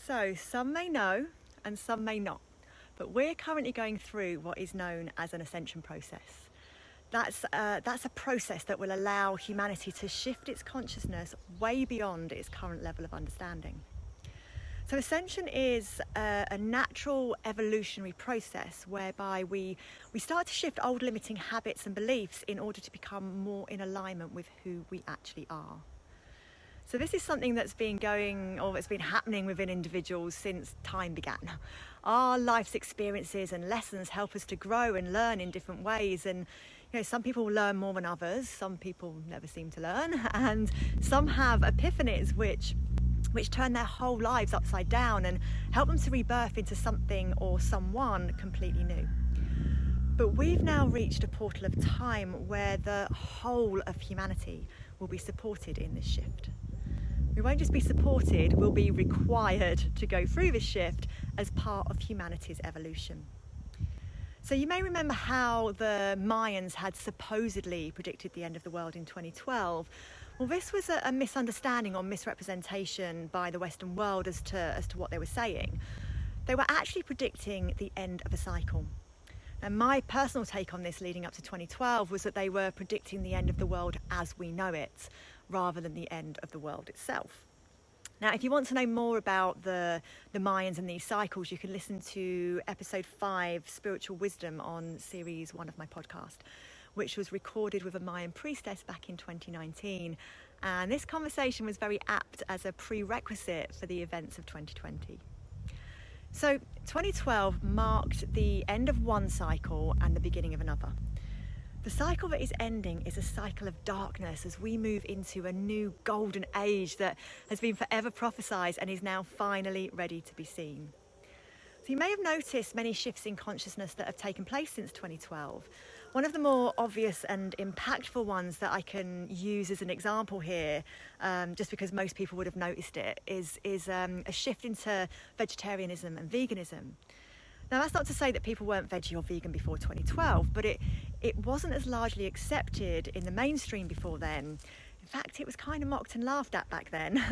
So some may know and some may not, but we're currently going through what is known as an ascension process. That's a process that will allow humanity to shift its consciousness way beyond its current level of understanding. So ascension is a natural evolutionary process whereby we start to shift old limiting habits and beliefs in order to become more in alignment with who we actually are. So this is something that's been happening within individuals since time began. Our life's experiences and lessons help us to grow and learn in different ways. And some people learn more than others, some people never seem to learn, and some have epiphanies which turn their whole lives upside down and help them to rebirth into something or someone completely new. But we've now reached a portal of time where the whole of humanity will be supported in this shift. We won't just be supported, we'll be required to go through this shift as part of humanity's evolution. So you may remember how the Mayans had supposedly predicted the end of the world in 2012. Well, this was a misunderstanding or misrepresentation by the Western world as to what they were saying. They were actually predicting the end of a cycle. And my personal take on this leading up to 2012 was that they were predicting the end of the world as we know it, rather than the end of the world itself. Now, if you want to know more about the Mayans and these cycles, you can listen to episode 5, Spiritual Wisdom, on series 1 of my podcast, which was recorded with a Mayan priestess back in 2019. And this conversation was very apt as a prerequisite for the events of 2020. So 2012 marked the end of one cycle and the beginning of another. The cycle that is ending is a cycle of darkness as we move into a new golden age that has been forever prophesied and is now finally ready to be seen. So you may have noticed many shifts in consciousness that have taken place since 2012. One of the more obvious and impactful ones that I can use as an example here, just because most people would have noticed it, is a shift into vegetarianism and veganism. Now, that's not to say that people weren't veggie or vegan before 2012, but it wasn't as largely accepted in the mainstream before then. In fact, it was kind of mocked and laughed at back then.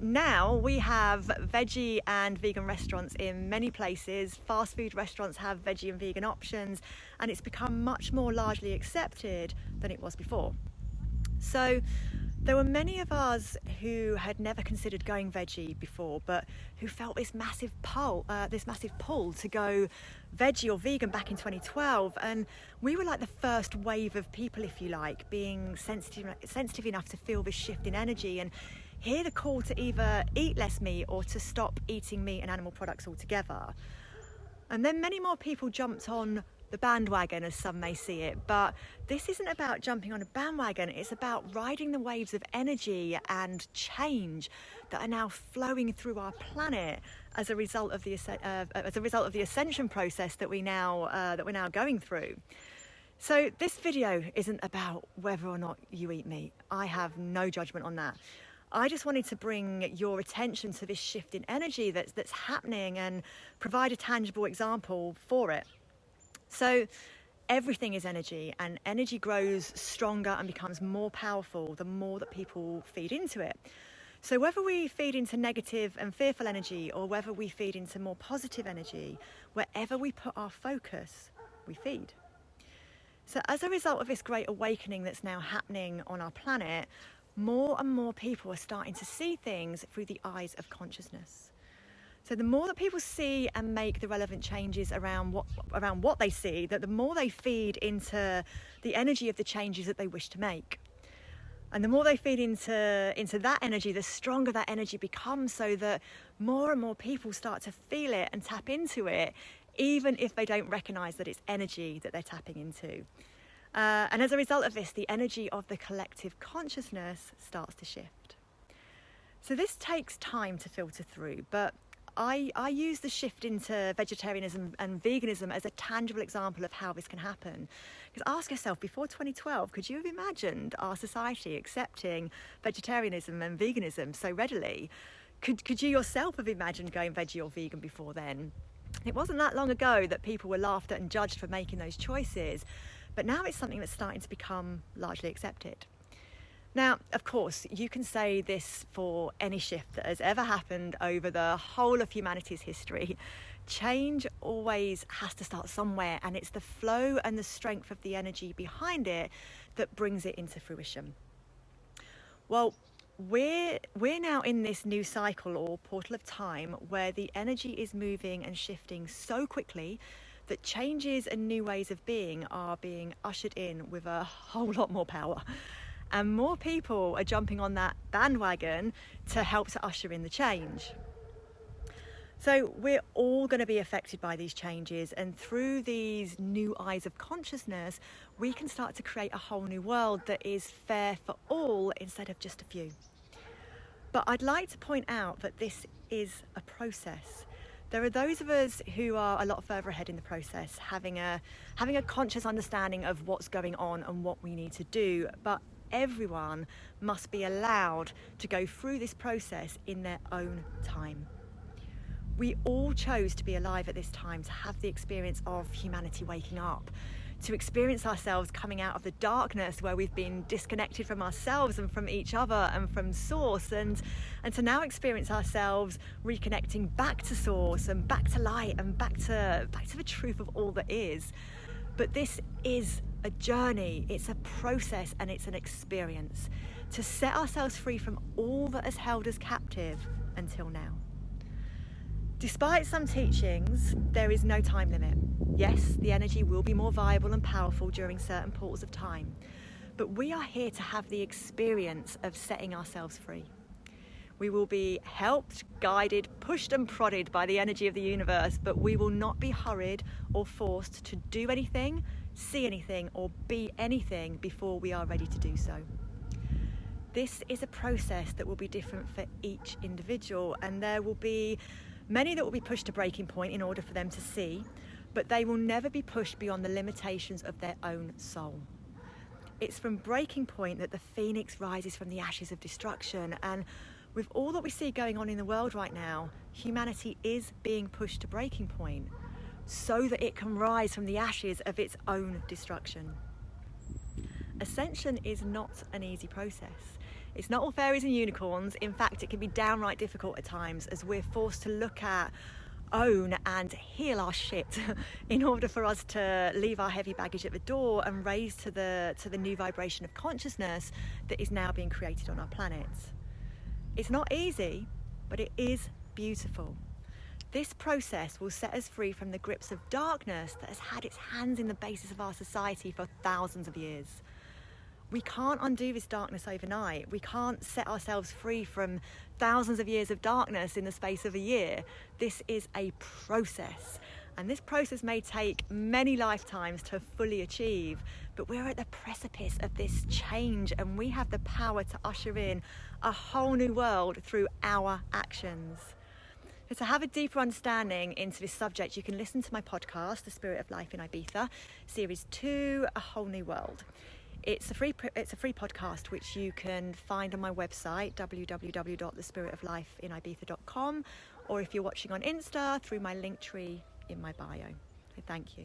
Now we have veggie and vegan restaurants in many places. Fast food restaurants have veggie and vegan options, and it's become much more largely accepted than it was before. So there were many of us who had never considered going veggie before, but who felt this massive pull to go veggie or vegan back in 2012. And we were like the first wave of people, if you like, being sensitive enough to feel this shift in energy and hear the call to either eat less meat or to stop eating meat and animal products altogether. And then many more people jumped on the bandwagon, as some may see it, but this isn't about jumping on a bandwagon. It's about riding the waves of energy and change that are now flowing through our planet as a result of the ascension process that we're now going through. So this video isn't about whether or not you eat meat. I have no judgment on that. I just wanted to bring your attention to this shift in energy that's happening and provide a tangible example for it. So everything is energy, and energy grows stronger and becomes more powerful the more that people feed into it. So whether we feed into negative and fearful energy or whether we feed into more positive energy, wherever we put our focus, we feed. So as a result of this great awakening that's now happening on our planet, more and more people are starting to see things through the eyes of consciousness. So the more that people see and make the relevant changes around what they see, that the more they feed into the energy of the changes that they wish to make. And the more they feed into that energy, the stronger that energy becomes, so that more and more people start to feel it and tap into it, even if they don't recognize that it's energy that they're tapping into. And as a result of this, the energy of the collective consciousness starts to shift. So this takes time to filter through, but I use the shift into vegetarianism and veganism as a tangible example of how this can happen. Because ask yourself, before 2012, could you have imagined our society accepting vegetarianism and veganism so readily? Could you yourself have imagined going veggie or vegan before then? It wasn't that long ago that people were laughed at and judged for making those choices, but now it's something that's starting to become largely accepted. Now, of course, you can say this for any shift that has ever happened over the whole of humanity's history. Change always has to start somewhere, and it's the flow and the strength of the energy behind it that brings it into fruition. Well, we're now in this new cycle or portal of time where the energy is moving and shifting so quickly that changes and new ways of being are being ushered in with a whole lot more power. And more people are jumping on that bandwagon to help to usher in the change. So we're all going to be affected by these changes, and through these new eyes of consciousness, we can start to create a whole new world that is fair for all instead of just a few. But I'd like to point out that this is a process. There are those of us who are a lot further ahead in the process, having a conscious understanding of what's going on and what we need to do, but everyone must be allowed to go through this process in their own time. We all chose to be alive at this time, to have the experience of humanity waking up, to experience ourselves coming out of the darkness where we've been disconnected from ourselves and from each other and from source, and to now experience ourselves reconnecting back to source and back to light and back to the truth of all that is. But this is a journey, it's a process, and it's an experience to set ourselves free from all that has held us captive until now. Despite some teachings, there is no time limit. Yes, the energy will be more viable and powerful during certain portals of time, but we are here to have the experience of setting ourselves free. We will be helped, guided, pushed and prodded by the energy of the universe, but we will not be hurried or forced to do anything, see anything, or be anything before we are ready to do so. This is a process that will be different for each individual, and there will be many that will be pushed to breaking point in order for them to see, but they will never be pushed beyond the limitations of their own soul. It's from breaking point that the phoenix rises from the ashes of destruction, and with all that we see going on in the world right now, humanity is being pushed to breaking point so that it can rise from the ashes of its own destruction. Ascension is not an easy process. It's not all fairies and unicorns. In fact, it can be downright difficult at times as we're forced to look at, own and heal our shit in order for us to leave our heavy baggage at the door and raise to the new vibration of consciousness that is now being created on our planet. It's not easy, but it is beautiful. This process will set us free from the grips of darkness that has had its hands in the basis of our society for thousands of years. We can't undo this darkness overnight. We can't set ourselves free from thousands of years of darkness in the space of a year. This is a process, and this process may take many lifetimes to fully achieve, but we're at the precipice of this change, and we have the power to usher in a whole new world through our actions. So to have a deeper understanding into this subject, you can listen to my podcast, The Spirit of Life in Ibiza, Series 2, A Whole New World. It's a free podcast which you can find on my website, www.thespiritoflifeinibiza.com, or if you're watching on Insta, through my link tree in my bio. So thank you.